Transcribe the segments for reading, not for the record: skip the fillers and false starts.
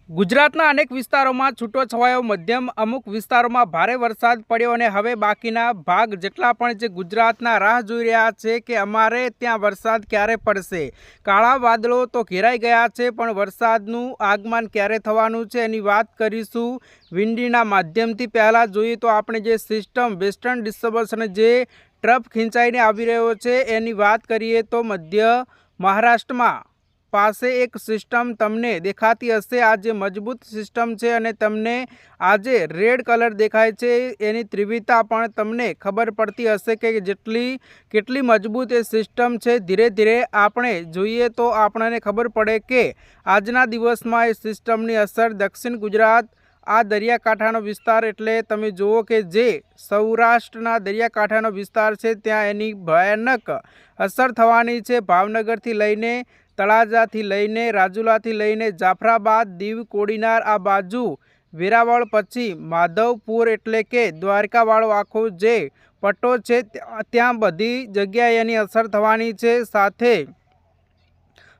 ગુજરાતના અનેક વિસ્તારોમાં છૂટોછવાયો મધ્યમ અમુક વિસ્તારોમાં ભારે વરસાદ પડ્યો અને હવે બાકીના ભાગ જેટલા પણ જે ગુજરાતના રાહ જોઈ રહ્યા છે કે અમારે ત્યાં વરસાદ ક્યારે પડશે। કાળા વાદળો તો ઘેરાઈ ગયા છે પણ વરસાદનું આગમન ક્યારે થવાનું છે એની વાત કરીશું વિંડીના માધ્યમથી। પહેલાં જોઈએ તો આપણે જે સિસ્ટમ વેસ્ટર્ન ડિસ્ટર્બન્સ અને જે ટ્રફ ખેંચાઈને આવી રહ્યો છે એની વાત કરીએ તો મધ્ય મહારાષ્ટ્રમાં પાસે એક સિસ્ટમ તમને દેખાતી હશે। આ જે મજબૂત સિસ્ટમ છે અને તમને આજે રેડ કલર દેખાય છે એની તીવ્રતા પણ તમને ખબર પડતી હશે કે કેટલી મજબૂત એ સિસ્ટમ છે। ધીરે ધીરે આપણે જોઈએ તો આપણને ખબર પડે કે આજના દિવસમાં એ સિસ્ટમની અસર દક્ષિણ ગુજરાત આ દરિયાકાંઠાનો વિસ્તાર એટલે તમે જુઓ કે જે સૌરાષ્ટ્રના દરિયાકાંઠાનો વિસ્તાર છે ત્યાં એની ભયાનક અસર થવાની છે। ભાવનગરથી લઈને તળાજાથી લઈને રાજુલાથી લઈને જાફરાબાદ દીવ કોડીનાર આ બાજુ વેરાવળ પછી માધવપુર એટલે કે દ્વારકાવાળો આખો જે પટ્ટો છે ત્યાં બધી જગ્યાએ એની અસર થવાની છે। સાથે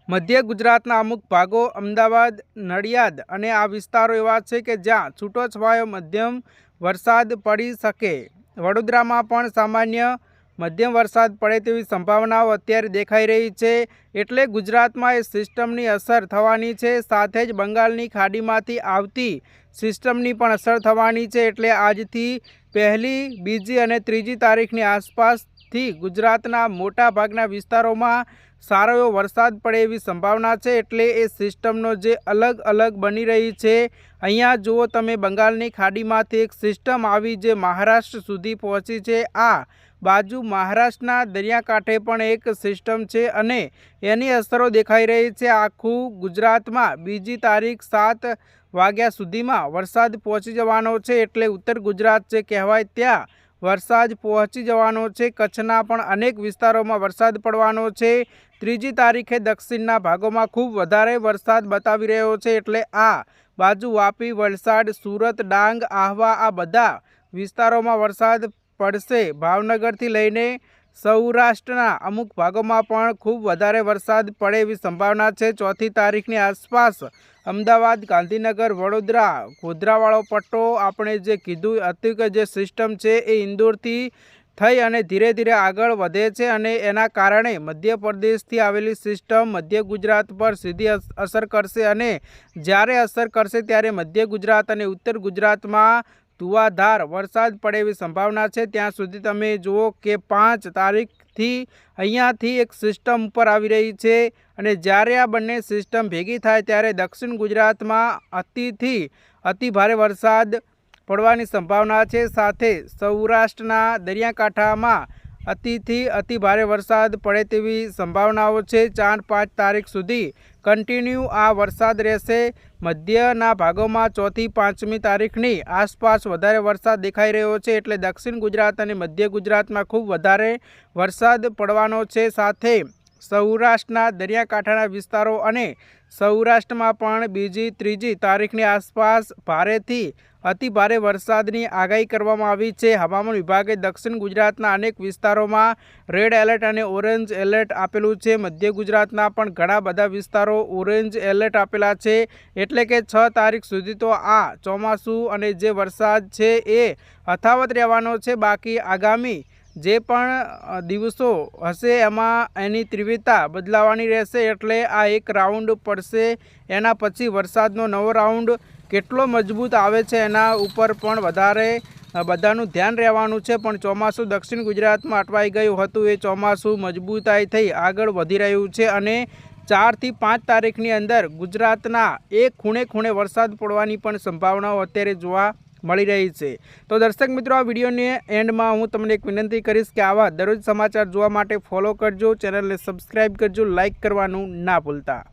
મધ્ય ગુજરાતના અમુક ભાગો અમદાવાદ નડિયાદ અને આ વિસ્તારો એવા છે કે જ્યાં છૂટોછવાયો મધ્યમ વરસાદ પડી શકે। વડોદરામાં પણ સામાન્ય મધ્યમ વરસાદ પડે તેવી સંભાવનાઓ અત્યારે દેખાઈ રહી છે એટલે ગુજરાતમાં એ સિસ્ટમની અસર થવાની છે। સાથે જ બંગાળની ખાડીમાંથી આવતી સિસ્ટમની પણ અસર થવાની છે એટલે આજથી પહેલી બીજી અને ત્રીજી તારીખની આસપાસથી ગુજરાતના મોટા ભાગના વિસ્તારોમાં સારો એવો વરસાદ પડે એવી સંભાવના છે। એટલે એ સિસ્ટમનો જે અલગ અલગ બની રહી છે અહીંયા જુઓ તમે બંગાળની ખાડીમાંથી એક સિસ્ટમ આવી જે મહારાષ્ટ્ર સુધી પહોંચી છે। આ બાજુ મહારાષ્ટ્રના દરિયાકાંઠે પણ એક સિસ્ટમ છે અને એની અસરો દેખાઈ રહી છે। આખું ગુજરાતમાં બીજી તારીખ 7 વાગ્યા સુધીમાં વરસાદ પહોંચી જવાનો છે એટલે ઉત્તર ગુજરાત જે કહેવાય ત્યાં વરસાદ પહોંચી જવાનો છે। કચ્છના પણ અનેક વિસ્તારોમાં વરસાદ પડવાનો છે। ત્રીજી તારીખે દક્ષિણના ભાગોમાં ખૂબ વધારે વરસાદ બતાવી રહ્યો છે એટલે આ બાજુ વાપી વલસાડ સુરત ડાંગ આહવા આ બધા વિસ્તારોમાં વરસાદ પડશે। ભાવનગરથી લઈને સૌરાષ્ટ્રના અમુક ભાગોમાં પણ ખૂબ વધારે વરસાદ પડે એવી સંભાવના છે। ચોથી તારીખની આસપાસ અમદાવાદ ગાંધીનગર વડોદરા ગોધરાવાળો પટ્ટો આપણે જે કીધું હતું કે જે સિસ્ટમ છે એ ઇન્દોરથી થઈ અને ધીરે ધીરે આગળ વધે છે અને એના કારણે મધ્યપ્રદેશથી આવેલી સિસ્ટમ મધ્ય ગુજરાત પર સીધી અસર કરશે અને જ્યારે અસર કરશે ત્યારે મધ્ય ગુજરાત અને ઉત્તર ગુજરાતમાં ધુવાધાર વરસાદ પડે એવી સંભાવના છે। ત્યાં સુધી તમે જુઓ કે 5 તારીખથી અહીંયાથી એક સિસ્ટમ ઉપર આવી રહી છે અને જ્યારે આ બંને સિસ્ટમ ભેગી થાય ત્યારે દક્ષિણ ગુજરાતમાં અતિથી અતિ ભારે વરસાદ પડવાની સંભાવના છે। સાથે સૌરાષ્ટ્રના દરિયાકાંઠામાં અતિથી અતિ ભારે વરસાદ પડે તેવી સંભાવનાઓ છે। 4-5 તારીખ સુધી કન્ટિન્યુ આ વરસાદ રહેશે। મધ્યના ભાગોમાં 4થી 5મી તારીખની આસપાસ વધારે વરસાદ દેખાઈ રહ્યો છે એટલે દક્ષિણ ગુજરાત અને મધ્ય ગુજરાતમાં ખૂબ વધારે વરસાદ પડવાનો છે। સાથે સૌરાષ્ટ્રના દરિયાકાંઠાના વિસ્તારો અને સૌરાષ્ટ્રમાં પણ બીજી ત્રીજી તારીખની આસપાસ ભારેથી અતિ ભારે વરસાદની આગાહી કરવામાં આવી છે। હવામાન વિભાગે દક્ષિણ ગુજરાતના અનેક વિસ્તારોમાં રેડ એલર્ટ અને ઓરેન્જ એલર્ટ આપેલું છે। મધ્ય ગુજરાતના પણ ઘણા બધા વિસ્તારો ઓરેન્જ એલર્ટ આપેલા છે એટલે કે 6 તારીખ સુધી તો આ ચોમાસું અને જે વરસાદ છે એ યથાવત રહેવાનો છે। બાકી આગામી જે પણ દિવસો હશે એમાં એની તીવ્રતા બદલાવાની રહેશે એટલે આ એક રાઉન્ડ પડશે એના પછી વરસાદનો નવો રાઉન્ડ કેટલો મજબૂત આવે છે એના ઉપર પણ વધારે બધાનું ધ્યાન રહેવાનું છે। પણ ચોમાસું દક્ષિણ ગુજરાતમાં અટવાઈ ગયું હતું એ ચોમાસું મજબૂતાઈ થઈ આગળ વધી રહ્યું છે અને 4 થી 5 તારીખની અંદર ગુજરાતના એક ખૂણે ખૂણે વરસાદ પડવાની પણ સંભાવનાઓ અત્યારે જોવા મળી રહી છે। તો દર્શક મિત્રો આ વિડીયોની એન્ડમાં હું તમને એક વિનંતી કરીશ કે આવા દરરોજ સમાચાર જોવા માટે ફોલો કરજો, ચેનલને સબસ્ક્રાઈબ કરજો, લાઇક કરવાનું ના ભૂલતા।